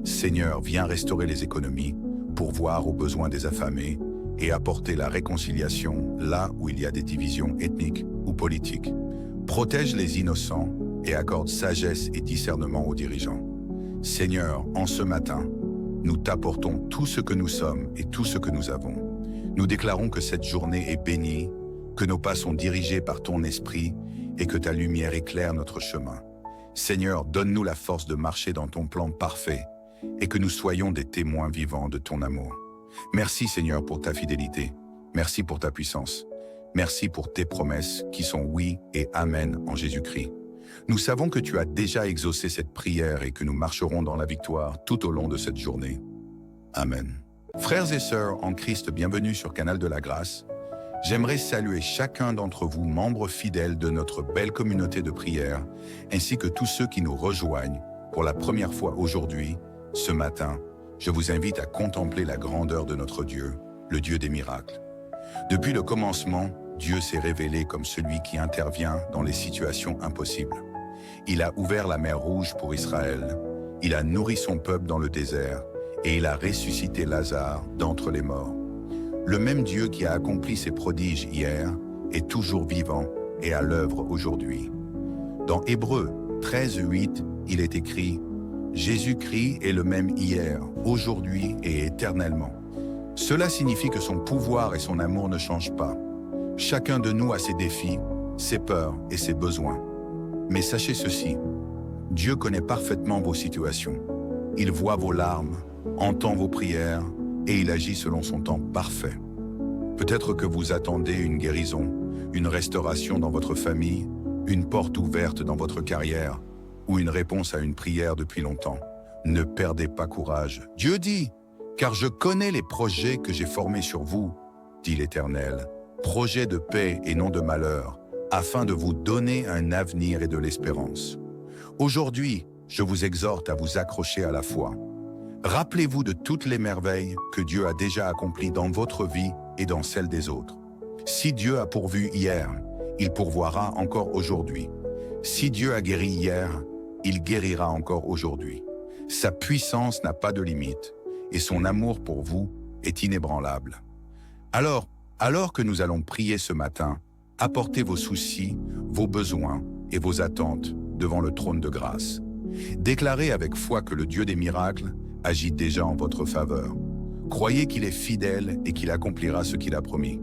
Seigneur, viens restaurer les économies, pourvoir aux besoins des affamés et apporter la réconciliation là où il y a des divisions ethniques ou politiques. Protège les innocents et accorde sagesse et discernement aux dirigeants. Seigneur, en ce matin, nous t'apportons tout ce que nous sommes et tout ce que nous avons. Nous déclarons que cette journée est bénie, que nos pas sont dirigés par ton esprit et que ta lumière éclaire notre chemin. Seigneur, donne-nous la force de marcher dans ton plan parfait et que nous soyons des témoins vivants de ton amour. Merci Seigneur pour ta fidélité. Merci pour ta puissance. Merci pour tes promesses qui sont oui et amen en Jésus-Christ. Nous savons que tu as déjà exaucé cette prière et que nous marcherons dans la victoire tout au long de cette journée. Amen. Frères et sœurs en Christ, bienvenue sur Canal de la Grâce. J'aimerais saluer chacun d'entre vous, membres fidèles de notre belle communauté de prière, ainsi que tous ceux qui nous rejoignent pour la première fois aujourd'hui, ce matin. Je vous invite à contempler la grandeur de notre Dieu, le Dieu des miracles. Depuis le commencement, Dieu s'est révélé comme celui qui intervient dans les situations impossibles. Il a ouvert la mer Rouge pour Israël, il a nourri son peuple dans le désert et il a ressuscité Lazare d'entre les morts. Le même Dieu qui a accompli ses prodiges hier est toujours vivant et à l'œuvre aujourd'hui. Dans Hébreux 13:8, il est écrit « Jésus-Christ est le même hier, aujourd'hui et éternellement ». Cela signifie que son pouvoir et son amour ne changent pas. Chacun de nous a ses défis, ses peurs et ses besoins. Mais sachez ceci, Dieu connaît parfaitement vos situations. Il voit vos larmes, entend vos prières et il agit selon son temps parfait. Peut-être que vous attendez une guérison, une restauration dans votre famille, une porte ouverte dans votre carrière ou une réponse à une prière depuis longtemps. Ne perdez pas courage. Dieu dit, « Car je connais les projets que j'ai formés sur vous, dit l'Éternel, projets de paix et non de malheur, afin de vous donner un avenir et de l'espérance. » Aujourd'hui, je vous exhorte à vous accrocher à la foi. Rappelez-vous de toutes les merveilles que Dieu a déjà accomplies dans votre vie et dans celle des autres. Si Dieu a pourvu hier, il pourvoira encore aujourd'hui. Si Dieu a guéri hier, il guérira encore aujourd'hui. Sa puissance n'a pas de limite et son amour pour vous est inébranlable. Alors que nous allons prier ce matin, apportez vos soucis, vos besoins et vos attentes devant le trône de grâce. Déclarez avec foi que le Dieu des miracles agit déjà en votre faveur. Croyez qu'il est fidèle et qu'il accomplira ce qu'il a promis.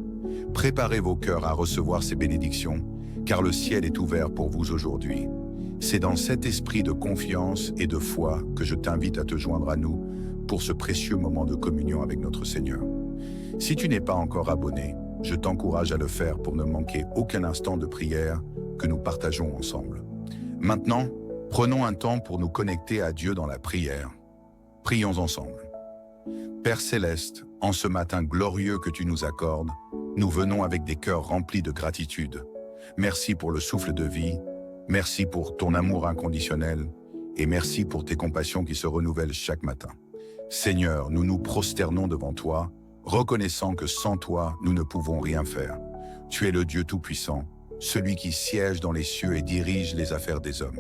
Préparez vos cœurs à recevoir ces bénédictions, car le ciel est ouvert pour vous aujourd'hui. C'est dans cet esprit de confiance et de foi que je t'invite à te joindre à nous pour ce précieux moment de communion avec notre Seigneur. Si tu n'es pas encore abonné, je t'encourage à le faire pour ne manquer aucun instant de prière que nous partageons ensemble. Maintenant, prenons un temps pour nous connecter à Dieu dans la prière. Prions ensemble. Père Céleste, en ce matin glorieux que tu nous accordes, nous venons avec des cœurs remplis de gratitude. Merci pour le souffle de vie, merci pour ton amour inconditionnel et merci pour tes compassions qui se renouvellent chaque matin. Seigneur, nous nous prosternons devant toi, reconnaissant que sans toi, nous ne pouvons rien faire. Tu es le Dieu Tout-Puissant, celui qui siège dans les cieux et dirige les affaires des hommes.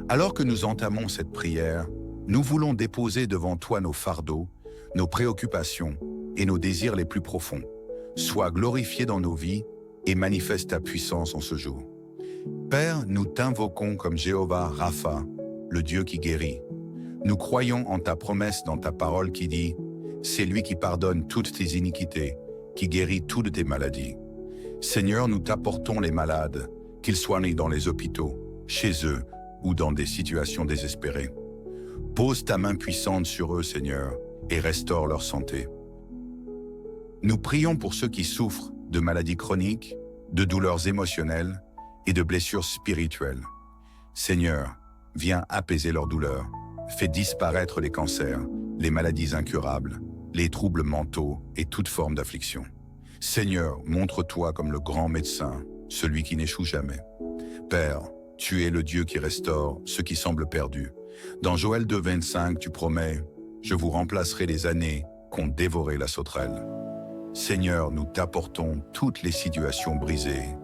Alors que nous entamons cette prière, nous voulons déposer devant toi nos fardeaux, nos préoccupations et nos désirs les plus profonds. Sois glorifié dans nos vies et manifeste ta puissance en ce jour. Père, nous t'invoquons comme Jéhovah Rapha, le Dieu qui guérit. Nous croyons en ta promesse dans ta parole qui dit « C'est lui qui pardonne toutes tes iniquités, qui guérit toutes tes maladies. » Seigneur, nous t'apportons les malades, qu'ils soient nés dans les hôpitaux, chez eux ou dans des situations désespérées. Pose ta main puissante sur eux, Seigneur, et restaure leur santé. Nous prions pour ceux qui souffrent de maladies chroniques, de douleurs émotionnelles et de blessures spirituelles. Seigneur, viens apaiser leurs douleurs. Fais disparaître les cancers, les maladies incurables, les troubles mentaux et toute forme d'affliction. Seigneur, montre-toi comme le grand médecin, celui qui n'échoue jamais. Père, tu es le Dieu qui restaure ce qui semble perdu. Dans Joël 2,25, tu promets « Je vous remplacerai les années qu'ont dévoré la sauterelle ». Seigneur, nous t'apportons toutes les situations brisées,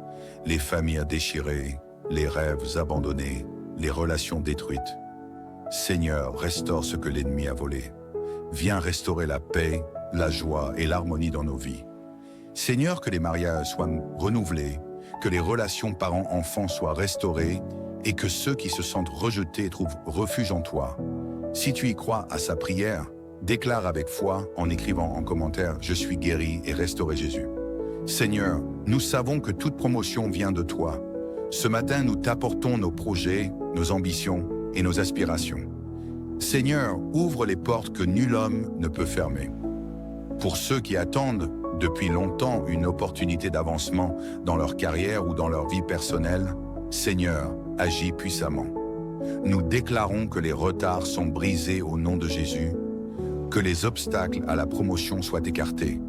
les familles déchirées, les rêves abandonnés, les relations détruites. Seigneur, restaure ce que l'ennemi a volé. Viens restaurer la paix, la joie et l'harmonie dans nos vies. Seigneur, que les mariages soient renouvelés, que les relations parents-enfants soient restaurées et que ceux qui se sentent rejetés trouvent refuge en toi. Si tu y crois à sa prière, déclare avec foi en écrivant en commentaire « Je suis guéri et restauré Jésus ». Seigneur, nous savons que toute promotion vient de toi. Ce matin, nous t'apportons nos projets, nos ambitions et nos aspirations. Seigneur, ouvre les portes que nul homme ne peut fermer. Pour ceux qui attendent depuis longtemps une opportunité d'avancement dans leur carrière ou dans leur vie personnelle, Seigneur, agis puissamment. Nous déclarons que les retards sont brisés au nom de Jésus, que les obstacles à la promotion soient écartés.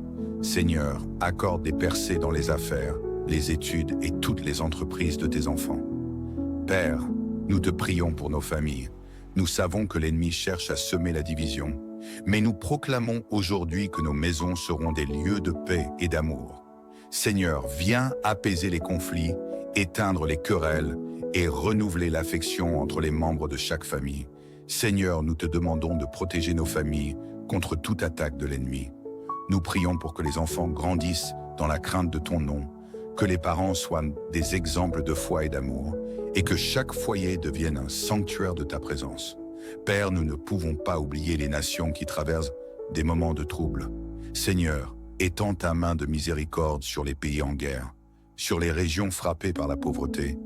Seigneur, accorde des percées dans les affaires, les études et toutes les entreprises de tes enfants. Père, nous te prions pour nos familles. Nous savons que l'ennemi cherche à semer la division, mais nous proclamons aujourd'hui que nos maisons seront des lieux de paix et d'amour. Seigneur, viens apaiser les conflits, éteindre les querelles et renouveler l'affection entre les membres de chaque famille. Seigneur, nous te demandons de protéger nos familles contre toute attaque de l'ennemi. Nous prions pour que les enfants grandissent dans la crainte de ton nom, que les parents soient des exemples de foi et d'amour, et que chaque foyer devienne un sanctuaire de ta présence. Père, nous ne pouvons pas oublier les nations qui traversent des moments de trouble. Seigneur, étends ta main de miséricorde sur les pays en guerre, sur les régions frappées par la pauvreté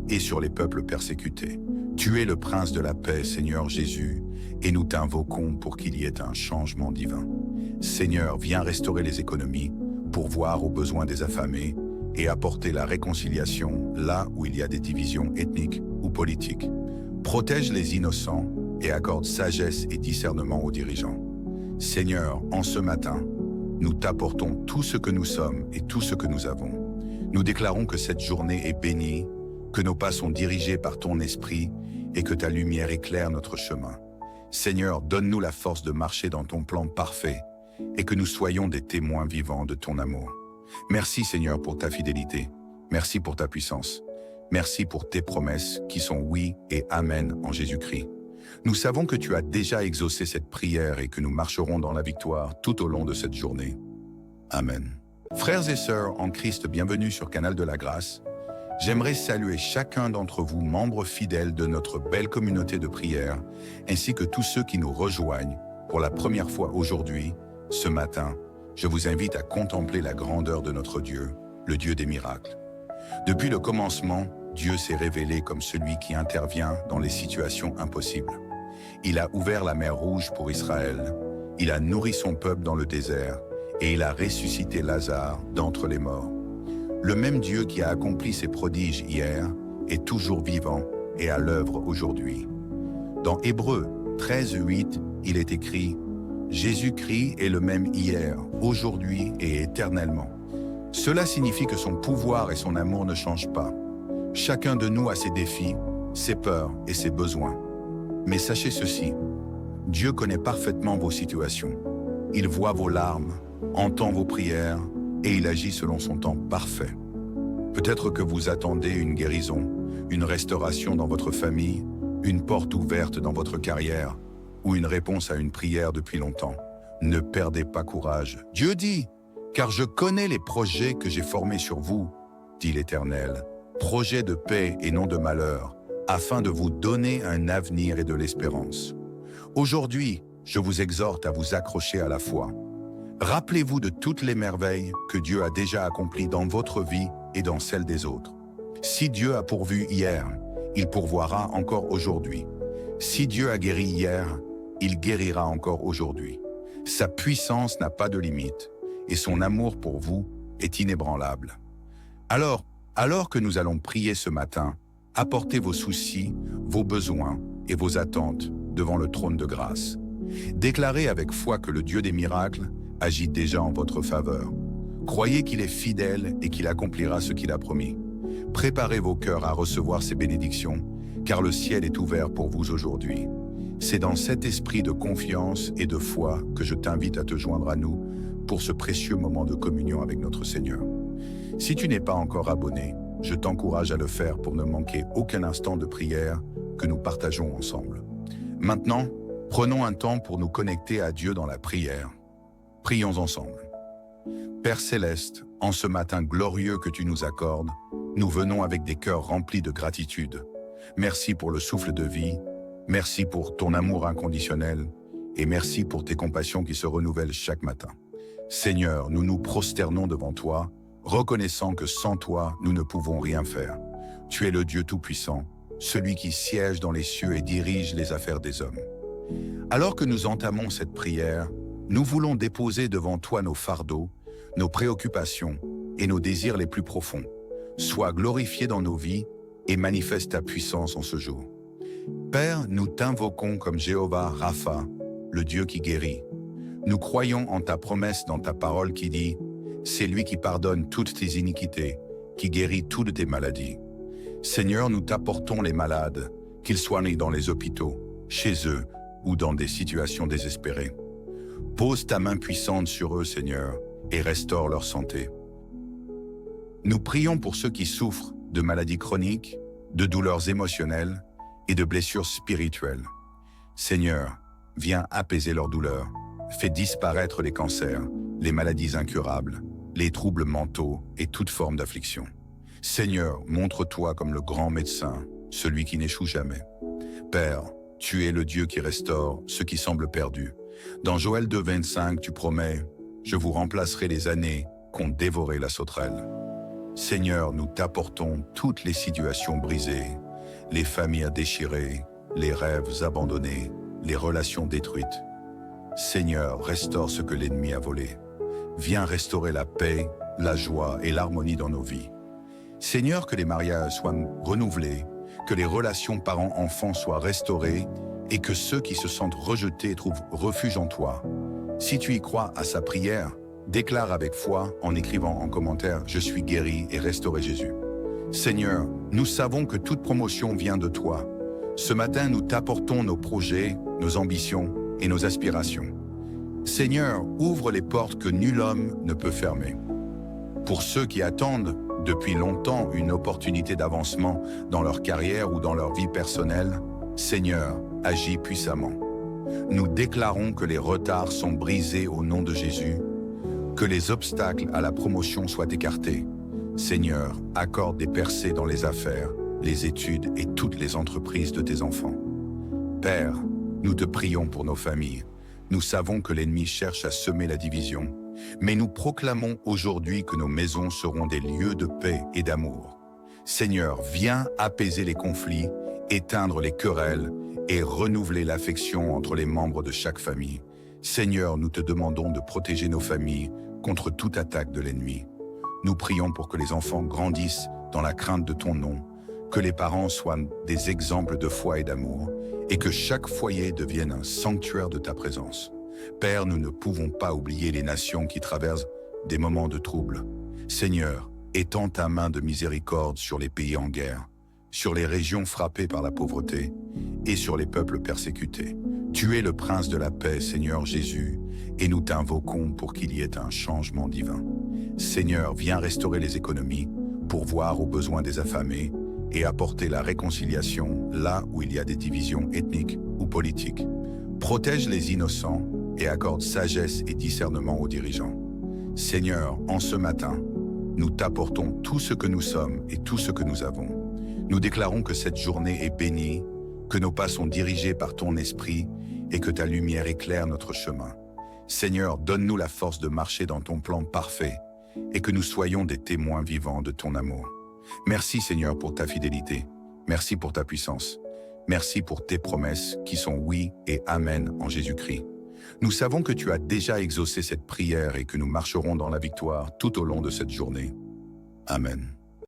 et sur les peuples persécutés. Tu es le prince de la paix, Seigneur Jésus, et nous t'invoquons pour qu'il y ait un changement divin. Seigneur, viens restaurer les économies, pourvoir aux besoins des affamés et apporter la réconciliation là où il y a des divisions ethniques ou politiques. Protège les innocents et accorde sagesse et discernement aux dirigeants. Seigneur, en ce matin, nous t'apportons tout ce que nous sommes et tout ce que nous avons. Nous déclarons que cette journée est bénie, que nos pas sont dirigés par ton esprit et que ta lumière éclaire notre chemin. Seigneur, donne-nous la force de marcher dans ton plan parfait et que nous soyons des témoins vivants de ton amour. Merci Seigneur pour ta fidélité. Merci pour ta puissance. Merci pour tes promesses qui sont oui et amen en Jésus-Christ. Nous savons que tu as déjà exaucé cette prière et que nous marcherons dans la victoire tout au long de cette journée. Amen. Frères et sœurs en Christ, bienvenue sur Canal de la Grâce. J'aimerais saluer chacun d'entre vous, membres fidèles de notre belle communauté de prière, ainsi que tous ceux qui nous rejoignent pour la première fois aujourd'hui, ce matin. Je vous invite à contempler la grandeur de notre Dieu, le Dieu des miracles. Depuis le commencement, Dieu s'est révélé comme celui qui intervient dans les situations impossibles. Il a ouvert la mer Rouge pour Israël, il a nourri son peuple dans le désert et il a ressuscité Lazare d'entre les morts. Le même Dieu qui a accompli ses prodiges hier est toujours vivant et à l'œuvre aujourd'hui. Dans Hébreux 13:8, il est écrit « Jésus-Christ est le même hier, aujourd'hui et éternellement ». Cela signifie que son pouvoir et son amour ne changent pas. Chacun de nous a ses défis, ses peurs et ses besoins. Mais sachez ceci, Dieu connaît parfaitement vos situations. Il voit vos larmes, entend vos prières et il agit selon son temps parfait. Peut-être que vous attendez une guérison, une restauration dans votre famille, une porte ouverte dans votre carrière ou une réponse à une prière depuis longtemps. Ne perdez pas courage. Dieu dit, « Car je connais les projets que j'ai formés sur vous, dit l'Éternel, projets de paix et non de malheur, afin de vous donner un avenir et de l'espérance. » Aujourd'hui, je vous exhorte à vous accrocher à la foi. Rappelez-vous de toutes les merveilles que Dieu a déjà accomplies dans votre vie et dans celle des autres. Si Dieu a pourvu hier, il pourvoira encore aujourd'hui. Si Dieu a guéri hier, il guérira encore aujourd'hui. Sa puissance n'a pas de limite et son amour pour vous est inébranlable. Alors que nous allons prier ce matin, apportez vos soucis, vos besoins et vos attentes devant le trône de grâce. Déclarez avec foi que le Dieu des miracles agit déjà en votre faveur. Croyez qu'il est fidèle et qu'il accomplira ce qu'il a promis. Préparez vos cœurs à recevoir ses bénédictions, car le ciel est ouvert pour vous aujourd'hui. C'est dans cet esprit de confiance et de foi que je t'invite à te joindre à nous pour ce précieux moment de communion avec notre Seigneur. Si tu n'es pas encore abonné, je t'encourage à le faire pour ne manquer aucun instant de prière que nous partageons ensemble. Maintenant, prenons un temps pour nous connecter à Dieu dans la prière. Prions ensemble. Père Céleste, en ce matin glorieux que tu nous accordes, nous venons avec des cœurs remplis de gratitude. Merci pour le souffle de vie, merci pour ton amour inconditionnel et merci pour tes compassions qui se renouvellent chaque matin. Seigneur, nous nous prosternons devant toi, reconnaissant que sans toi, nous ne pouvons rien faire. Tu es le Dieu Tout-Puissant, celui qui siège dans les cieux et dirige les affaires des hommes. Alors que nous entamons cette prière, nous voulons déposer devant toi nos fardeaux, nos préoccupations et nos désirs les plus profonds. Sois glorifié dans nos vies et manifeste ta puissance en ce jour. Père, nous t'invoquons comme Jéhovah Rapha, le Dieu qui guérit. Nous croyons en ta promesse dans ta parole qui dit « C'est lui qui pardonne toutes tes iniquités, qui guérit toutes tes maladies. » Seigneur, nous t'apportons les malades, qu'ils soient nés dans les hôpitaux, chez eux ou dans des situations désespérées. Pose ta main puissante sur eux, Seigneur, et restaure leur santé. Nous prions pour ceux qui souffrent de maladies chroniques, de douleurs émotionnelles et de blessures spirituelles. Seigneur, viens apaiser leurs douleurs. Fais disparaître les cancers, les maladies incurables, les troubles mentaux et toute forme d'affliction. Seigneur, montre-toi comme le grand médecin, celui qui n'échoue jamais. Père, tu es le Dieu qui restaure ce qui semble perdu. Dans Joël 2,25, tu promets « Je vous remplacerai les années qu'ont dévoré la sauterelle ». Seigneur, nous t'apportons toutes les situations brisées, les familles déchirées, les rêves abandonnés, les relations détruites. Seigneur, restaure ce que l'ennemi a volé. viens restaurer la paix, la joie et l'harmonie dans nos vies. Seigneur, que les mariages soient renouvelés, que les relations parents-enfants soient restaurées et que ceux qui se sentent rejetés trouvent refuge en toi. Si tu y crois à sa prière, déclare avec foi en écrivant en commentaire « Je suis guéri et restauré Jésus ». Seigneur, nous savons que toute promotion vient de toi. Ce matin, nous t'apportons nos projets, nos ambitions et nos aspirations. Seigneur, ouvre les portes que nul homme ne peut fermer. Pour ceux qui attendent depuis longtemps une opportunité d'avancement dans leur carrière ou dans leur vie personnelle, Seigneur, agis puissamment. Nous déclarons que les retards sont brisés au nom de Jésus, que les obstacles à la promotion soient écartés. Seigneur, accorde des percées dans les affaires, les études et toutes les entreprises de tes enfants. Père, nous te prions pour nos familles. Nous savons que l'ennemi cherche à semer la division, mais nous proclamons aujourd'hui que nos maisons seront des lieux de paix et d'amour. Seigneur, viens apaiser les conflits, éteindre les querelles et renouveler l'affection entre les membres de chaque famille. Seigneur, nous te demandons de protéger nos familles contre toute attaque de l'ennemi. Nous prions pour que les enfants grandissent dans la crainte de ton nom, que les parents soient des exemples de foi et d'amour, et que chaque foyer devienne un sanctuaire de ta présence. Père, nous ne pouvons pas oublier les nations qui traversent des moments de trouble. Seigneur, étends ta main de miséricorde sur les pays en guerre, sur les régions frappées par la pauvreté et sur les peuples persécutés. Tu es le prince de la paix, Seigneur Jésus, et nous t'invoquons pour qu'il y ait un changement divin. Seigneur, viens restaurer les économies, pourvoir aux besoins des affamés et apporter la réconciliation là où il y a des divisions ethniques ou politiques. Protège les innocents et accorde sagesse et discernement aux dirigeants. Seigneur, en ce matin, nous t'apportons tout ce que nous sommes et tout ce que nous avons. Nous déclarons que cette journée est bénie, que nos pas sont dirigés par ton esprit et que ta lumière éclaire notre chemin. Seigneur, donne-nous la force de marcher dans ton plan parfait et que nous soyons des témoins vivants de ton amour. Merci Seigneur pour ta fidélité. Merci pour ta puissance. Merci pour tes promesses qui sont oui et amen en Jésus-Christ. Nous savons que tu as déjà exaucé cette prière et que nous marcherons dans la victoire tout au long de cette journée. Amen.